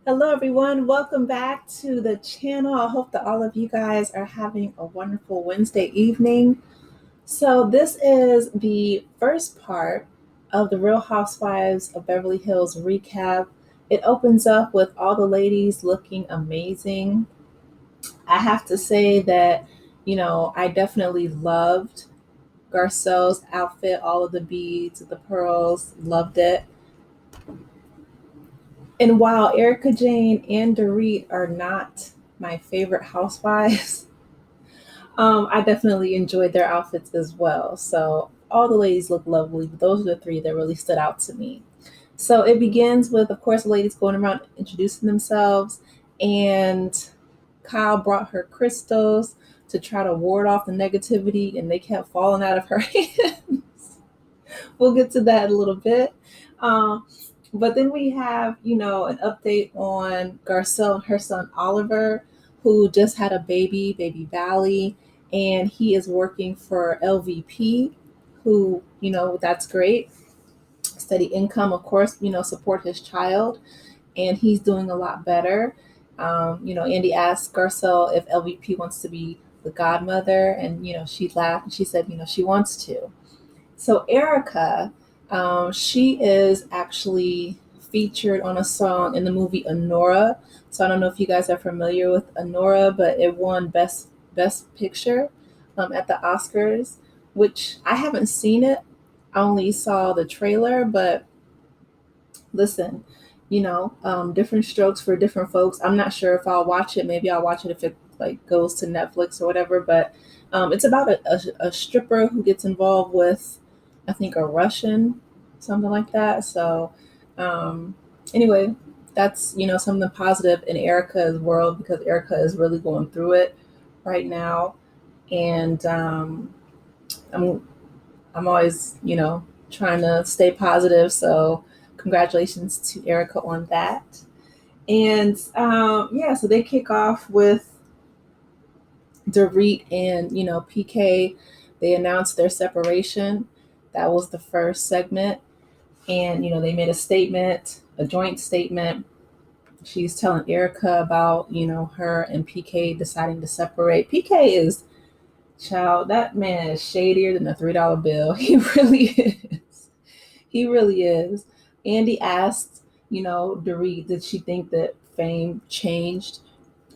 Hello, everyone. Welcome back to the channel. I hope that all of you guys are having a wonderful Wednesday evening. So, this is the first part of the Real Housewives of Beverly Hills recap. It opens up with all the ladies looking amazing. I have to say that, I definitely loved Garcelle's outfit, all of the beads, the pearls, loved it. And while Erica Jane and Dorit are not my favorite housewives, I definitely enjoyed their outfits as well. So all the ladies look lovely, but those are the three that really stood out to me. So it begins with, of course, the ladies going around introducing themselves, and Kyle brought her crystals to try to ward off the negativity, and they kept falling out of her hands. We'll get to that in a little bit. Um, but then we have, an update on Garcelle and her son Oliver, who just had a baby Valley, and he is working for LVP, who, that's great. Steady income, of course, support his child, and he's doing a lot better. Andy asked Garcelle if LVP wants to be the godmother, and, she laughed and she said, she wants to. So Erica, she is actually featured on a song in the movie Honora. So I don't know if you guys are familiar with Honora, but it won Best Picture at the Oscars, which I haven't seen it. I only saw the trailer, but listen, different strokes for different folks. I'm not sure if I'll watch it. Maybe I'll watch it if it like goes to Netflix or whatever. But it's about a stripper who gets involved with, I think, a Russian, something like that. So anyway, that's something positive in Erica's world, because Erica is really going through it right now, and I'm I'm always, trying to stay positive. So congratulations to Erica on that. And yeah, so they kick off with Dorit and, PK. They announced their separation. That was the first segment. And, they made a statement, a joint statement. She's telling Erica about, her and PK deciding to separate. PK is, child, that man is shadier than a $3 bill. He really is. He really is. Andy asked, Dorit, did she think that fame changed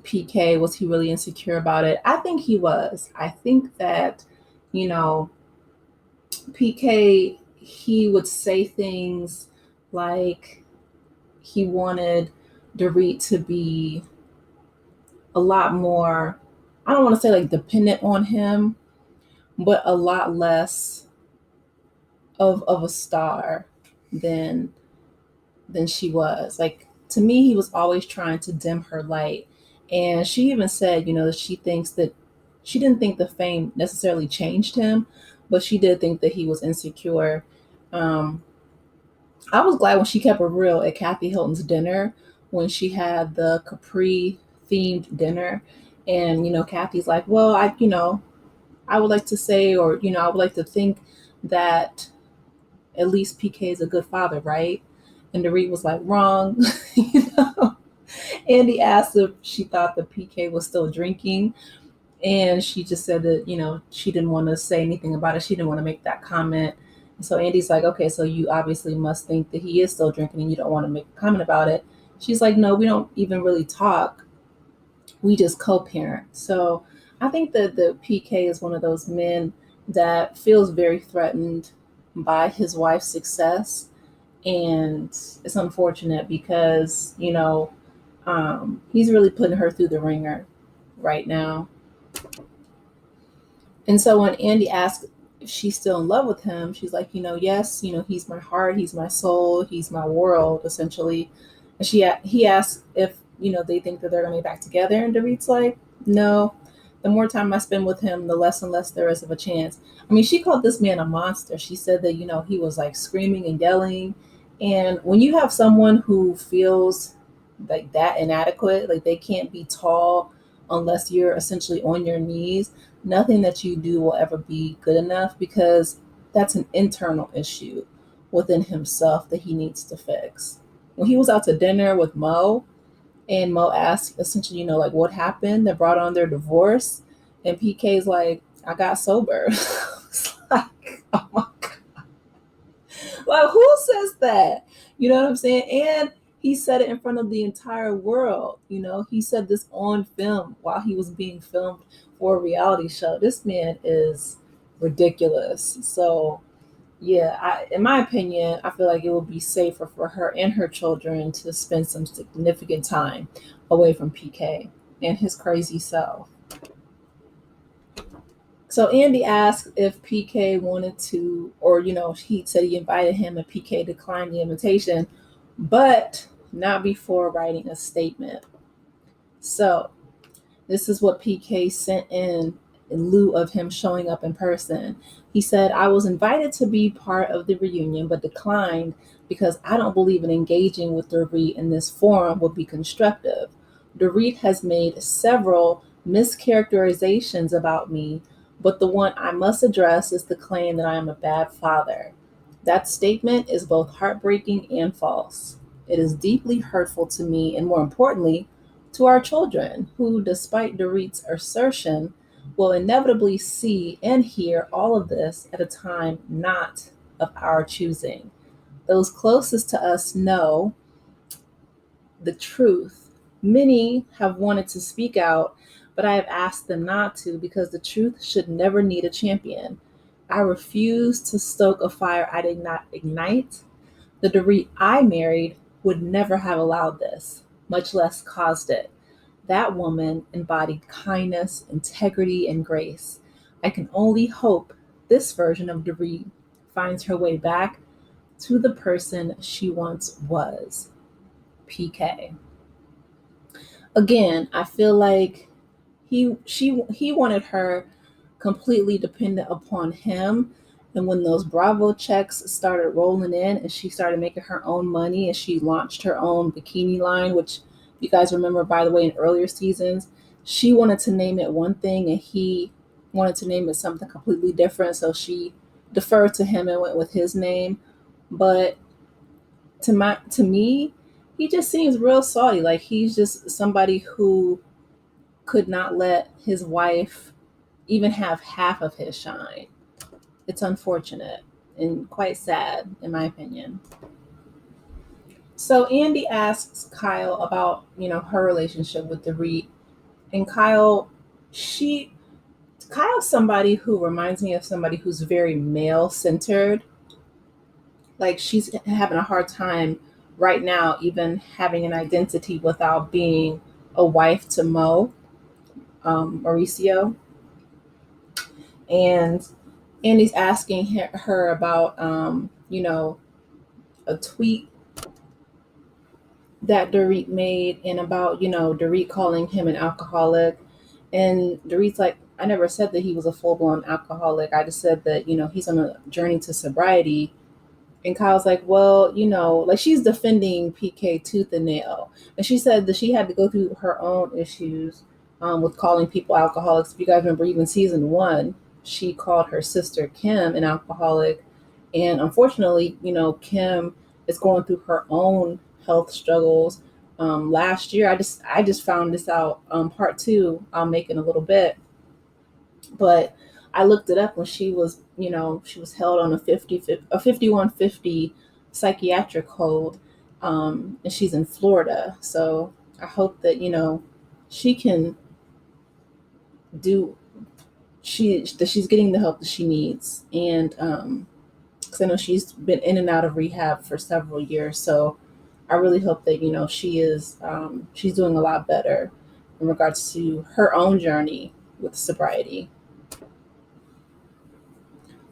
PK? Was he really insecure about it? I think he was. I think that, you know, PK, he would say things like he wanted Dorit to be a lot more, I don't want to say like dependent on him, but a lot less of a star than she was. Like, to me, he was always trying to dim her light. And she even said, that she thinks that she didn't think the fame necessarily changed him, but she did think that he was insecure. Um, I was glad when she kept it real at Kathy Hilton's dinner, when she had the Capri themed dinner. And, Kathy's like, well, I would like to say, or, I would like to think that at least PK is a good father, right? And Dorit was like, wrong. you know? Andy asked if she thought that PK was still drinking. And she just said that, she didn't want to say anything about it. She didn't want to make that comment. And so Andy's like, okay, so you obviously must think that he is still drinking and you don't want to make a comment about it. She's like, no, we don't even really talk. We just co-parent. So I think that the PK is one of those men that feels very threatened by his wife's success. And it's unfortunate because, he's really putting her through the ringer right now. And so when Andy asked if she's still in love with him, she's like, yes, he's my heart, he's my soul, he's my world, essentially. And he asked if, they think that they're going to get back together. And Dorit's like, no, the more time I spend with him, the less and less there is of a chance. I mean, she called this man a monster. She said that, he was like screaming and yelling. And when you have someone who feels like that inadequate, like they can't be tall unless you're essentially on your knees, nothing that you do will ever be good enough, because that's an internal issue within himself that he needs to fix. When he was out to dinner with Mo, And Mo asks essentially, like what happened that brought on their divorce. And PK's like, I got sober. It's like, oh my God. Like, who says that? You know what I'm saying? And he said it in front of the entire world. He said this on film while he was being filmed for a reality show. This man is ridiculous. So, yeah, in my opinion, I feel like it would be safer for her and her children to spend some significant time away from PK and his crazy self. So Andy asked if PK wanted to, or he said he invited him, and PK declined the invitation, but not before writing a statement. So this is what PK sent in lieu of him showing up in person. He said, I was invited to be part of the reunion, but declined because I don't believe in engaging with Dorit in this forum would be constructive. Dorit has made several mischaracterizations about me, but the one I must address is the claim that I am a bad father. That statement is both heartbreaking and false. It is deeply hurtful to me, and more importantly, to our children, who, despite Dorit's assertion, will inevitably see and hear all of this at a time not of our choosing. Those closest to us know the truth. Many have wanted to speak out, but I have asked them not to because the truth should never need a champion. I refuse to stoke a fire I did not ignite. The Dorit I married would never have allowed this, much less caused it. That woman embodied kindness, integrity, and grace. I can only hope this version of Dorit finds her way back to the person she once was. PK. Again, I feel like he wanted her completely dependent upon him. And when those Bravo checks started rolling in and she started making her own money and she launched her own bikini line, which you guys remember, by the way, in earlier seasons, she wanted to name it one thing and he wanted to name it something completely different. So she deferred to him and went with his name. But to me, he just seems real salty. Like he's just somebody who could not let his wife even have half of his shine. It's unfortunate and quite sad, in my opinion. So Andy asks Kyle about, her relationship with Dorit, and she, Kyle's somebody who reminds me of somebody who's very male centered. Like she's having a hard time right now, even having an identity without being a wife to Mauricio, and Andy's asking her about, a tweet that Dorit made and about, Dorit calling him an alcoholic. And Dorit's like, I never said that he was a full blown alcoholic. I just said that, he's on a journey to sobriety. And Kyle's like, well, like she's defending PK tooth and nail. And she said that she had to go through her own issues with calling people alcoholics. If you guys remember, even season one, she called her sister Kim an alcoholic. And unfortunately, Kim is going through her own health struggles. Last year, I just found this out. Part two, I'll make in a little bit, but I looked it up when she was held on a 5150 psychiatric hold, and she's in Florida. So I hope that she can do that she's getting the help that she needs, and because I know she's been in and out of rehab for several years. So I really hope that she's doing a lot better in regards to her own journey with sobriety.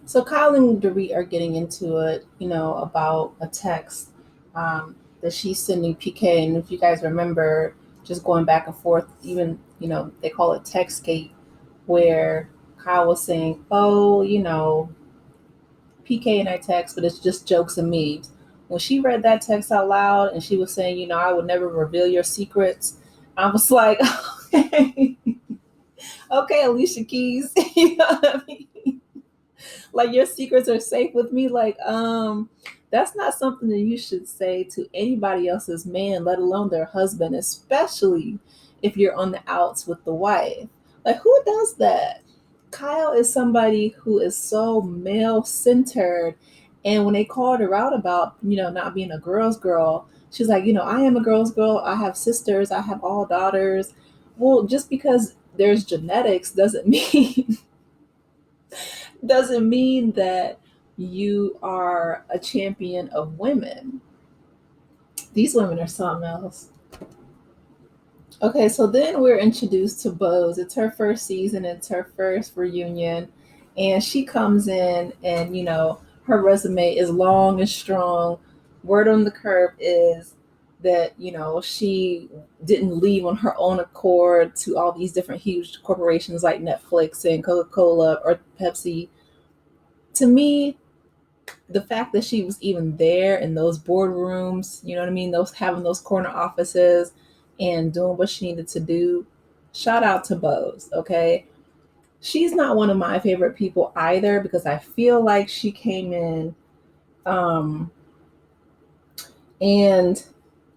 So Kyle and Dorit are getting into it, about a text that she's sending PK. And if you guys remember, just going back and forth, even, they call it Textgate, where Kyle was saying, oh, PK and I text, but it's just jokes and memes. When she read that text out loud and she was saying, I would never reveal your secrets, I was like, okay, okay, Alicia Keys, you know what I mean? Like your secrets are safe with me. Like, That's not something that you should say to anybody else's man, let alone their husband, especially if you're on the outs with the wife. Like, who does that? Kyle is somebody who is so male centered. And when they called her out about, not being a girl's girl, she's like, I am a girl's girl. I have sisters. I have all daughters. Well, just because there's genetics doesn't mean doesn't mean that you are a champion of women. These women are something else. Okay, so then we're introduced to Bose. It's her first season, it's her first reunion, and she comes in and, her resume is long and strong. Word on the curb is that, she didn't leave on her own accord to all these different huge corporations like Netflix and Coca-Cola or Pepsi. To me, the fact that she was even there in those boardrooms, you know what I mean? Those having those corner offices and doing what she needed to do. Shout out to Bose, okay? She's not one of my favorite people either because I feel like she came in um and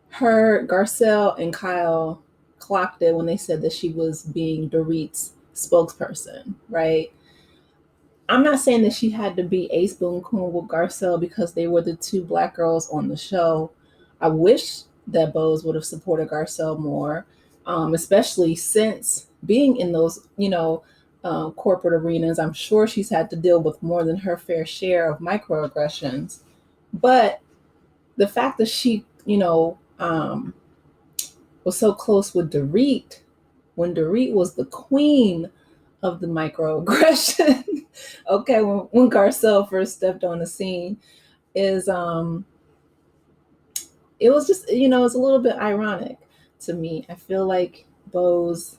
her Garcelle and Kyle clocked it when they said that she was being Dorit's spokesperson, right? I'm not saying that she had to be a spoon coon with Garcelle because they were the two black girls on the show. I wish that Bose would have supported Garcelle more, especially since being in those, corporate arenas. I'm sure she's had to deal with more than her fair share of microaggressions. But the fact that she, was so close with Dorit when Dorit was the queen of the microaggression. Okay, when Garcelle first stepped on the scene, is it was just, it's a little bit ironic to me. I feel like Bose,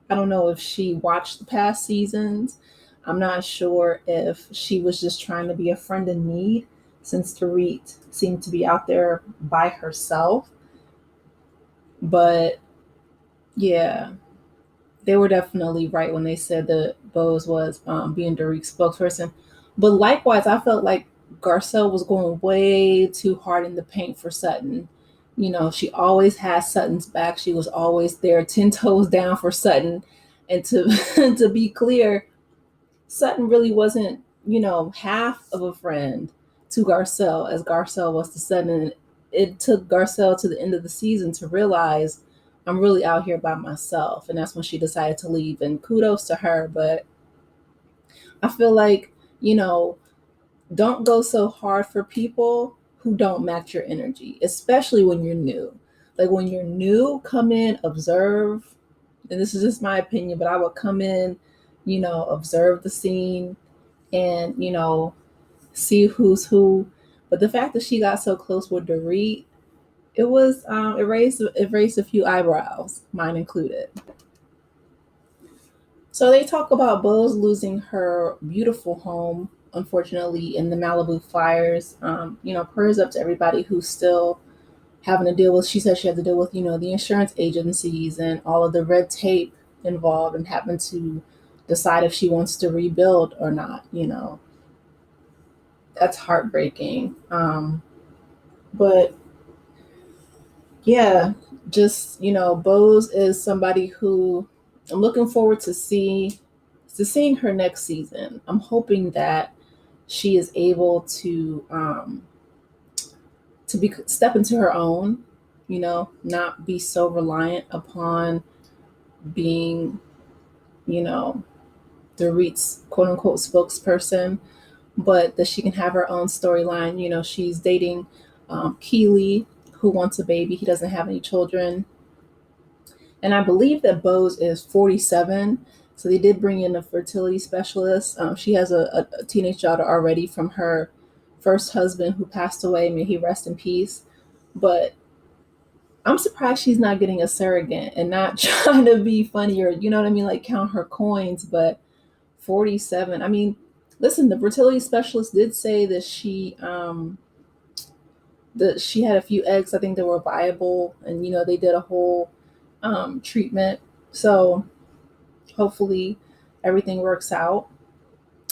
I don't know if she watched the past seasons. I'm not sure if she was just trying to be a friend in need since Dorit seemed to be out there by herself. But yeah, they were definitely right when they said that Bose was being Dorit's spokesperson. But likewise, I felt like Garcelle was going way too hard in the paint for Sutton. She always had Sutton's back. She was always there, 10 toes down for Sutton. And to to be clear, Sutton really wasn't, half of a friend to Garcelle as Garcelle was to Sutton. And it took Garcelle to the end of the season to realize I'm really out here by myself. And that's when she decided to leave. And kudos to her. But I feel like, don't go so hard for people who don't match your energy, especially when you're new. Like when you're new, come in, observe. And this is just my opinion, but I would come in, observe the scene and, see who's who. But the fact that she got so close with Dorit, it raised a few eyebrows, mine included. So they talk about Bose losing her beautiful home, unfortunately, in the Malibu fires. Prayers up to everybody who's still having to deal with. She said she had to deal with, the insurance agencies and all of the red tape involved, and having to decide if she wants to rebuild or not. That's heartbreaking. But yeah, just Bose is somebody who I'm looking forward to seeing her next season. I'm hoping that she is able to be step into her own, not be so reliant upon being, you know, Dorit's quote unquote spokesperson, but that she can have her own storyline. She's dating Keeley, who wants a baby. He doesn't have any children. And I believe that Bose is 47. So they did bring in a fertility specialist. She has a teenage daughter already from her first husband who passed away. May he rest in peace. But I'm surprised she's not getting a surrogate and not trying to be funny or, you know what I mean, like count her coins. But 47, I mean, listen, the fertility specialist did say that she had a few eggs, I think, that were viable, and they did a whole treatment. So hopefully everything works out.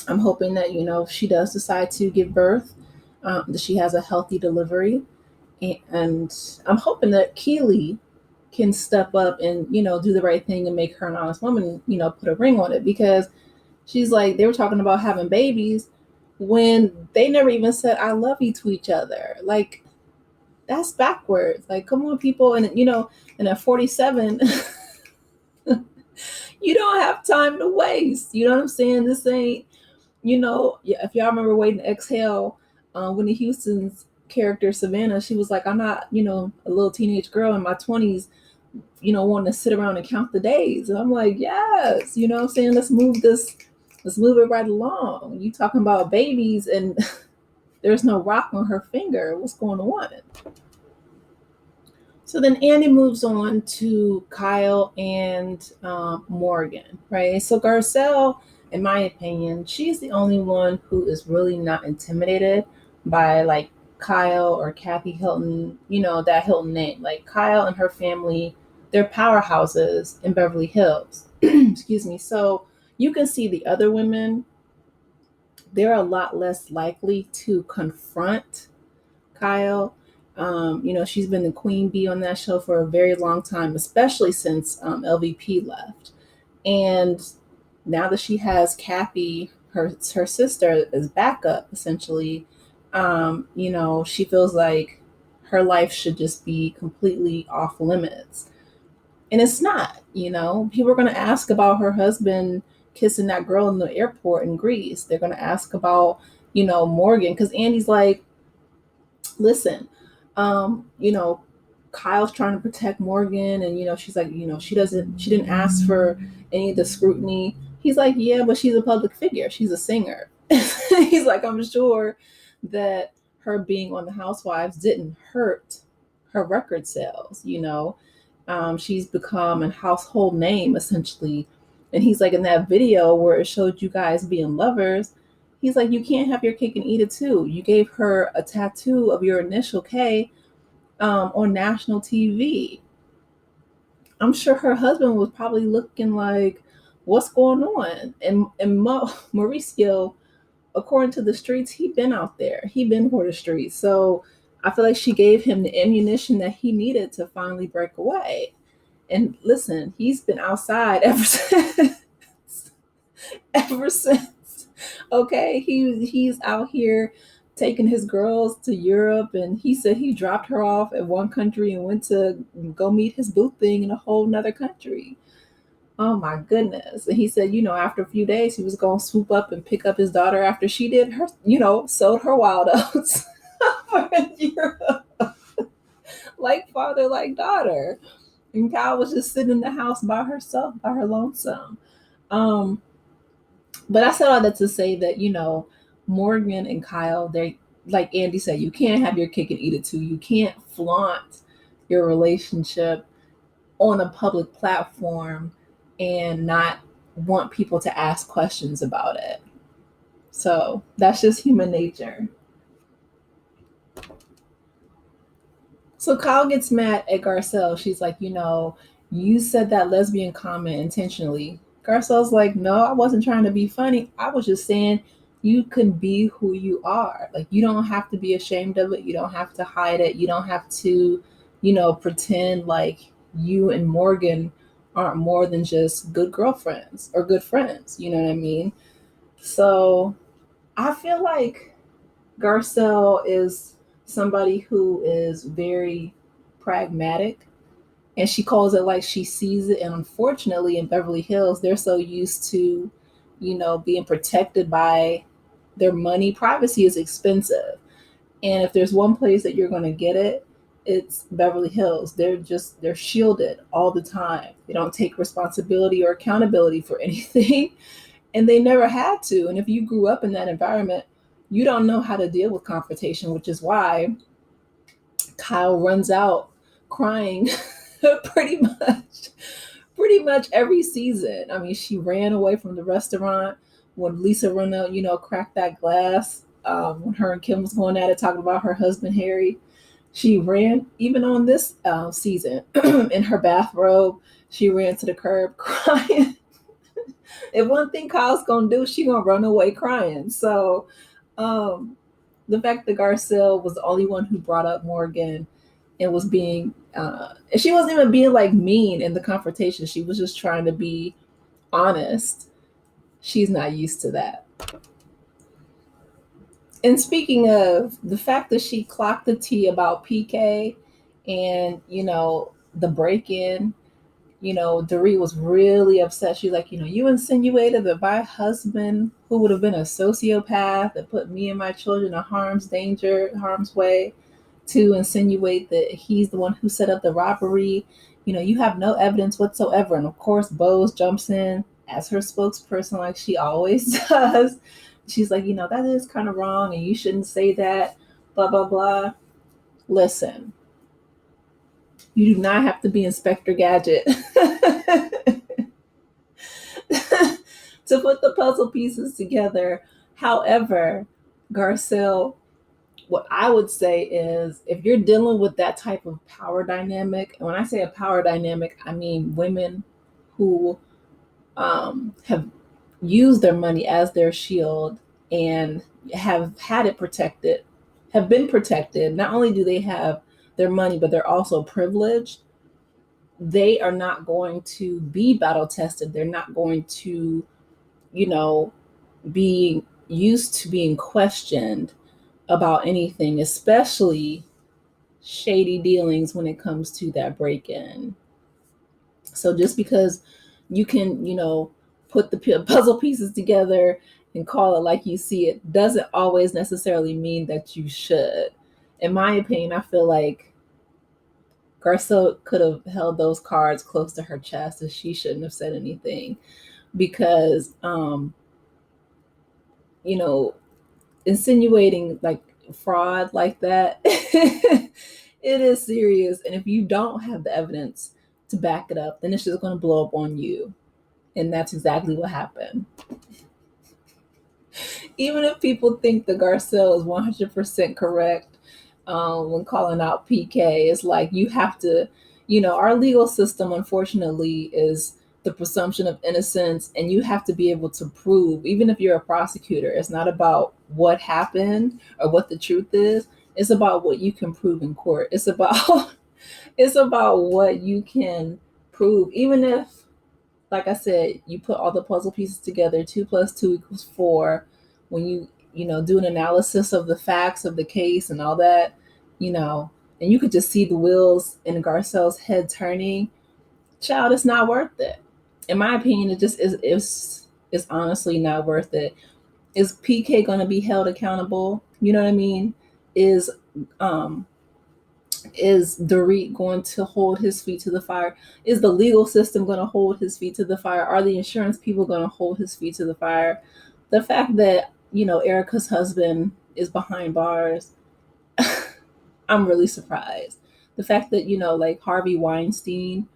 I'm hoping that if she does decide to give birth, that she has a healthy delivery. And I'm hoping that Keely can step up and, do the right thing and make her an honest woman, put a ring on it, because she's like, they were talking about having babies when they never even said I love you to each other. Like, that's backwards. Like, come on, people. And, and at 47, you don't have time to waste. You know what I'm saying? This ain't, yeah, if y'all remember Wait and Exhale, Whitney Houston's character, Savannah, she was like, I'm not, a little teenage girl in my 20s, wanting to sit around and count the days. And I'm like, yes, you know what I'm saying? Let's move it right along. You talking about babies and there's no rock on her finger. What's going on? So then Andy moves on to Kyle and Morgan, right? So Garcelle, in my opinion, she's the only one who is really not intimidated by like Kyle or Kathy Hilton, that Hilton name. Like Kyle and her family, they're powerhouses in Beverly Hills. Excuse me. So you can see the other women, they're a lot less likely to confront Kyle. She's been the queen bee on that show for a very long time, especially since LVP left. And now that she has Kathy, her sister, as backup, essentially, she feels like her life should just be completely off limits. And it's not, People are going to ask about her husband kissing that girl in the airport in Greece. They're going to ask about, Morgan, because Andy's like, listen, you know, Kyle's trying to protect Morgan, and she's like, she didn't ask for any of the scrutiny. He's like, yeah, but she's a public figure. She's a singer. He's like, I'm sure that her being on the Housewives didn't hurt her record sales. She's become a household name essentially. And he's like, in that video where it showed you guys being lovers, he's like, you can't have your cake and eat it too. You gave her a tattoo of your initial K on national TV. I'm sure her husband was probably looking like, what's going on? And Mauricio, according to the streets, he been out there. He been for the streets. So I feel like she gave him the ammunition that he needed to finally break away. And listen, he's been outside ever since. Ever since. Okay, he's out here taking his girls to Europe, and he said he dropped her off at one country and went to go meet his boo thing in a whole nother country. Oh my goodness. And he said, after a few days he was gonna swoop up and pick up his daughter after she did her, sowed her wild oats for Europe. Like father, like daughter. And Kyle was just sitting in the house by herself, by her lonesome. Um, But I said all that to say that, Morgan and Kyle, they, like Andy said, you can't have your cake and eat it too. You can't flaunt your relationship on a public platform and not want people to ask questions about it. So that's just human nature. So Kyle gets mad at Garcelle. She's like, you said that lesbian comment intentionally. Garcelle's like, no, I wasn't trying to be funny. I was just saying you can be who you are. Like, you don't have to be ashamed of it. You don't have to hide it. You don't have to, pretend like you and Morgan aren't more than just good girlfriends or good friends. You know what I mean? So I feel like Garcelle is somebody who is very pragmatic, and she calls it like she sees it. And unfortunately, in Beverly Hills, they're so used to, being protected by their money. Privacy is expensive. And if there's one place that you're going to get it, it's Beverly Hills. They're shielded all the time. They don't take responsibility or accountability for anything. And they never had to. And if you grew up in that environment, you don't know how to deal with confrontation, which is why Kyle runs out crying pretty much pretty much every season. I mean, she ran away from the restaurant when Lisa Rinna, cracked that glass. When her and Kim was going at it, talking about her husband Harry, she ran even on this season in her bathrobe. She ran to the curb crying. If one thing Kyle's gonna do, she gonna run away crying. So, um, The fact that Garcelle was the only one who brought up Morgan and was being, and she wasn't even being like mean in the confrontation. She was just trying to be honest. She's not used to that. And speaking of the fact that she clocked the tea about PK and, the break in, Dorit was really upset. She's like, you insinuated that my husband, who would have been a sociopath that put me and my children in harm's way, to insinuate that he's the one who set up the robbery. You have no evidence whatsoever. And of course, Bose jumps in as her spokesperson, like she always does. She's like, that is kind of wrong and you shouldn't say that, blah, blah, blah. Listen, you do not have to be Inspector Gadget to put the puzzle pieces together. However, Garcelle, what I would say is if you're dealing with that type of power dynamic, and when I say a power dynamic, I mean women who have used their money as their shield and have had it protected, have been protected. Not only do they have their money, but they're also privileged. They are not going to be battle tested. They're not going to, be used to being questioned about anything, especially shady dealings when it comes to that break in. So just because you can, put the puzzle pieces together and call it like you see it doesn't always necessarily mean that you should. In my opinion, I feel like Garcelle could have held those cards close to her chest and she shouldn't have said anything because, insinuating like fraud like that, it is serious. And if you don't have the evidence to back it up, then it's just going to blow up on you. And that's exactly what happened. Even if people think that Garcelle is 100% correct when calling out PK, it's like you have to, our legal system, unfortunately, is the presumption of innocence, and you have to be able to prove, even if you're a prosecutor, it's not about what happened or what the truth is. It's about what you can prove in court. It's about it's about what you can prove, even if, like I said, you put all the puzzle pieces together, 2 + 2 = 4. When you do an analysis of the facts of the case and all that, and you could just see the wheels in Garcelle's head turning. Child, it's not worth it. In my opinion, it just is honestly not worth it. Is PK going to be held accountable? You know what I mean? Is Dorit going to hold his feet to the fire? Is the legal system going to hold his feet to the fire? Are the insurance people going to hold his feet to the fire? The fact that, Erica's husband is behind bars, I'm really surprised. The fact that, like Harvey Weinstein,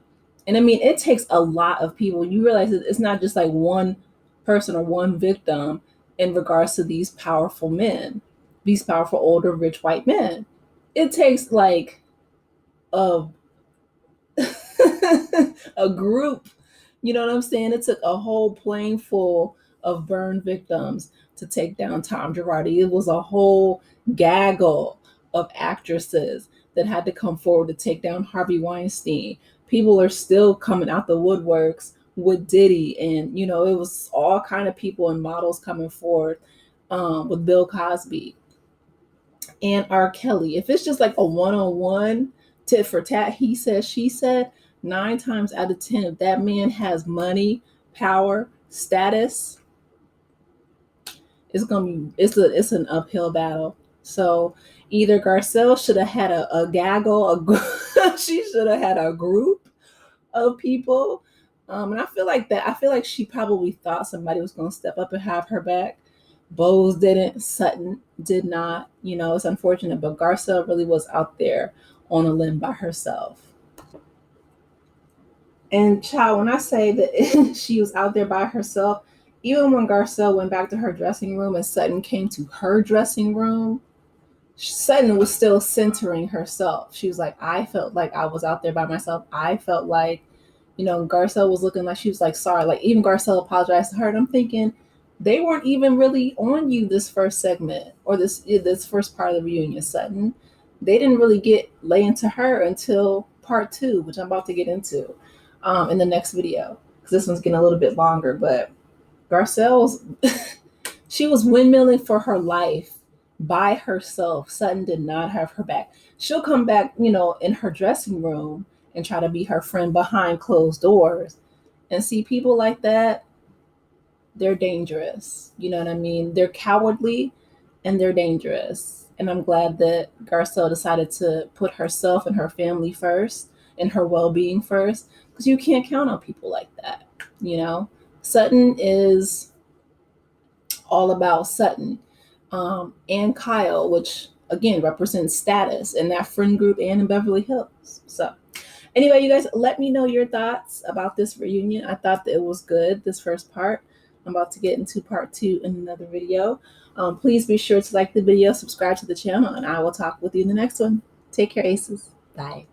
and I mean, it takes a lot of people. You realize that it's not just like one person or one victim in regards to these powerful men, these powerful older rich white men. It takes like a a group. You know what I'm saying? It took a whole plane full of burn victims to take down Tom Girardi. It was a whole gaggle of actresses that had to come forward to take down Harvey Weinstein. People are still coming out the woodworks with Diddy, and it was all kind of people and models coming forward with Bill Cosby and R. Kelly. If it's just like a one-on-one tit for tat, he said, she said, 9 times out of 10, if that man has money, power, status, it's an uphill battle. So either Garcelle should have had a gaggle, she should have had a group of people. And I feel like she probably thought somebody was going to step up and have her back. Bose didn't, Sutton did not. It's unfortunate, but Garcelle really was out there on a limb by herself. And child, when I say that she was out there by herself, even when Garcelle went back to her dressing room and Sutton came to her dressing room, Sutton was still centering herself. She was like, I felt like I was out there by myself. I felt like, Garcelle was looking like she was like, sorry. Like even Garcelle apologized to her. And I'm thinking, They weren't even really on you this first segment or this first part of the reunion, Sutton. They didn't really lay into her until part two, which I'm about to get into in the next video because this one's getting a little bit longer. But Garcelle's she was windmilling for her life by herself. Sutton did not have her back. She'll come back, in her dressing room and try to be her friend behind closed doors. And see, people like that, they're dangerous. You know what I mean? They're cowardly and they're dangerous. And I'm glad that Garcelle decided to put herself and her family first and her well being first because you can't count on people like that. You know, Sutton is all about Sutton and Kyle, which again represents status in that friend group and in Beverly Hills. So, anyway, you guys, let me know your thoughts about this reunion. I thought that it was good, this first part. I'm about to get into part two in another video. Please be sure to like the video, subscribe to the channel, and I will talk with you in the next one. Take care, Aces. Bye.